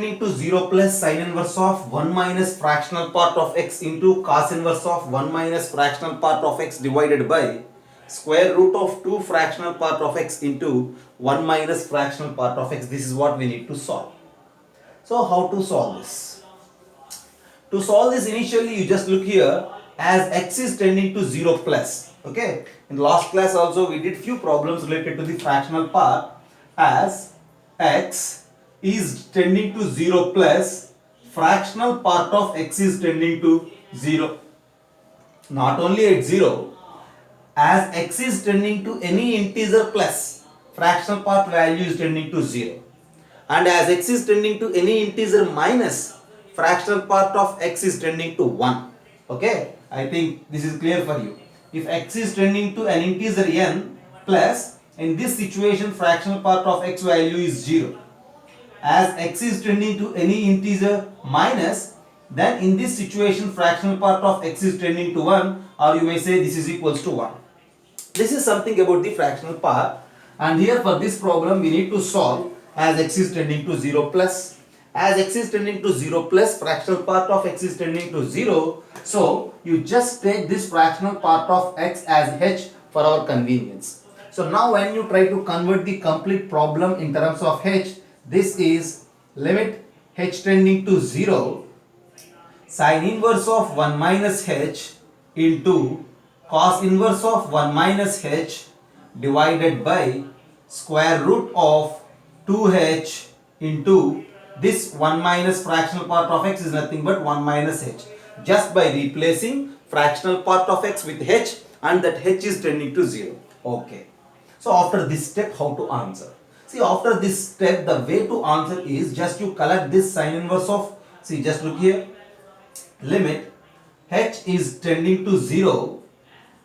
to 0 plus sin inverse of 1 minus fractional part of x into cos inverse of 1 minus fractional part of x divided by square root of 2 fractional part of x into 1 minus fractional part of x. This is what we need to solve. So how to solve this? To solve this, initially you just look here as x is tending to 0 plus. Okay, in last class also we did few problems related to the fractional part. As x is tending to 0 plus, fractional part of x is tending to 0. Not only at 0, as x is tending to any integer plus, fractional part value is tending to 0. And as x is tending to any integer minus, fractional part of x is tending to 1. Okay, I think this is clear for you. If x is tending to an integer n plus, in this situation fractional part of x value is 0. As x is tending to any integer minus, then in this situation fractional part of x is tending to 1, or you may say this is equals to 1. This is something about the fractional part, and here for this problem we need to solve as x is tending to 0 plus. As x is tending to 0 plus, fractional part of x is tending to 0, so you just take this fractional part of x as h for our convenience. So now when you try to convert the complete problem in terms of h, this is limit h tending to 0 sin inverse of 1 minus h into cos inverse of 1 minus h divided by square root of 2h into this 1 minus fractional part of x is nothing but 1 minus h. Just by replacing fractional part of x with h, and that h is tending to 0. Okay. So after this step, how to answer? See, after this step, the way to answer is just you collect this sin inverse of, see, just look here, limit h is tending to 0,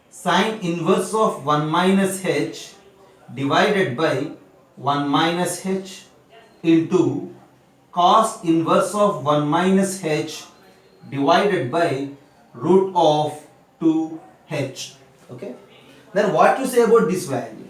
sin inverse of 1 minus h divided by 1 minus h into cos inverse of 1 minus h divided by root of 2h. Okay. Then what you say about this value?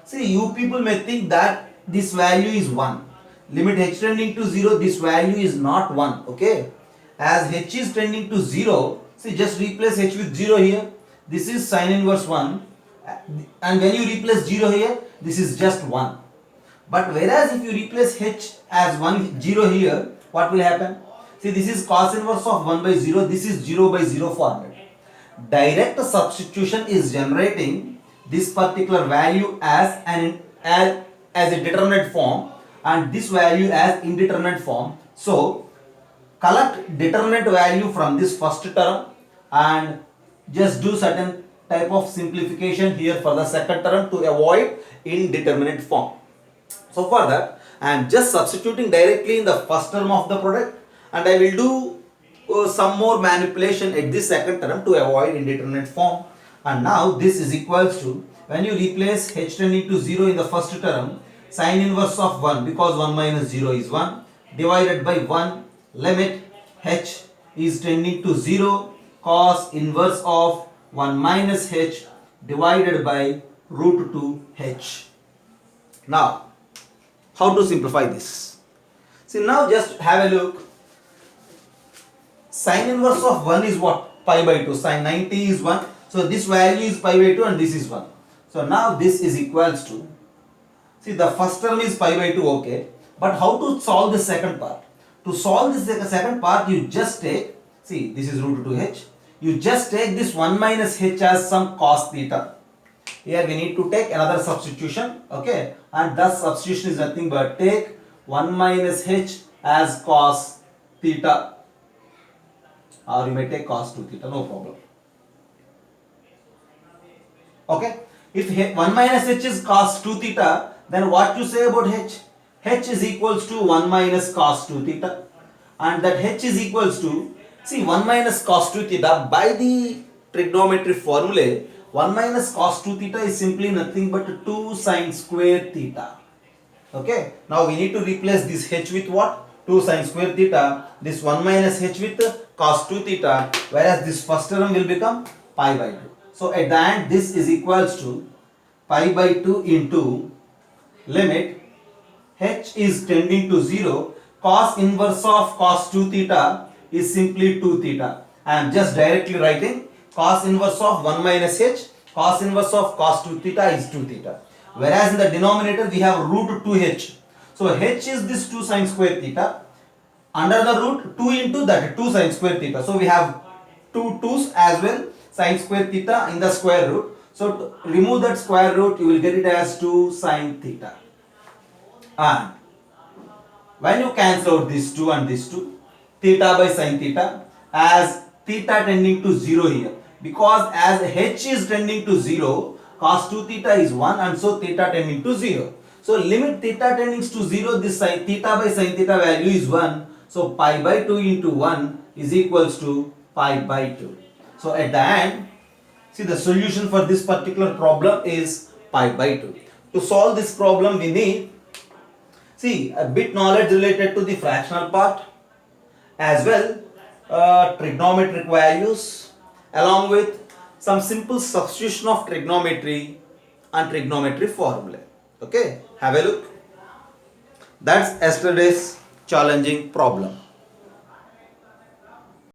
See, you people may think that this value is 1. Limit h tending to 0, this value is not 1. Okay. As h is tending to 0, see, just replace h with 0 here. This is sin inverse 1. And when you replace 0 here, this is just 1. But whereas if you replace h as 0 here, what will happen? See, this is cos inverse of 1 by 0, this is 0 by 0 format. Direct substitution is generating this particular value as a determinate form and this value as indeterminate form. So collect determinate value from this first term and just do certain type of simplification here for the second term to avoid indeterminate form. So for that, I am just substituting directly in the first term of the product, and I will do some more manipulation at this second term to avoid indeterminate form. And now this is equals to, when you replace h tending to 0 in the first term, sin inverse of 1, because 1 minus 0 is 1, divided by 1, limit h is tending to 0, cos inverse of 1 minus h divided by root 2h. Now, how to simplify this? See, now just have a look. Sin inverse of 1 is what? Pi by 2. Sin 90 is 1. So this value is pi by 2 and this is 1. So now this is equals to, see, the first term is pi by 2, okay. But how to solve the second part? To solve this second part, you just take, see, this is root 2h. You just take this 1 minus h as some cos theta. Here we need to take another substitution, okay, and thus substitution is nothing but take 1 minus h as cos theta, or you may take cos 2 theta, no problem. Okay, if 1 minus h is cos 2 theta, then what you say about h? H is equals to 1 minus cos 2 theta, and that h is equals to, see, 1 minus cos 2 theta by the trigonometry formula. 1 minus cos 2 theta is simply nothing but 2 sin square theta. Okay. Now we need to replace this h with what? 2 sin square theta. This 1 minus h with cos 2 theta. Whereas this first term will become pi by 2. So at the end this is equals to pi by 2 into limit h is tending to 0, cos inverse of cos 2 theta is simply 2 theta. I am just directly writing cos inverse of 1 minus h, cos inverse of cos 2 theta is 2 theta. Whereas in the denominator we have root 2h. So h is this 2 sine square theta. Under the root 2 into that 2 sine square theta. So we have two 2's as well, sine square theta in the square root. So to remove that square root, you will get it as 2 sine theta. And when you cancel out this 2 and this 2, theta by sine theta, as theta tending to 0 here, because as h is tending to 0, cos 2 theta is 1 and so theta tending to 0. So limit theta tending to 0, this sine theta by sine theta value is 1. So pi by 2 into 1 is equals to pi by 2. So at the end, see the solution for this particular problem is pi by 2. To solve this problem we need, see, a bit knowledge related to the fractional part, as well trigonometric values, along with some simple substitution of trigonometry and trigonometry formula. Okay, have a look. That's yesterday's challenging problem.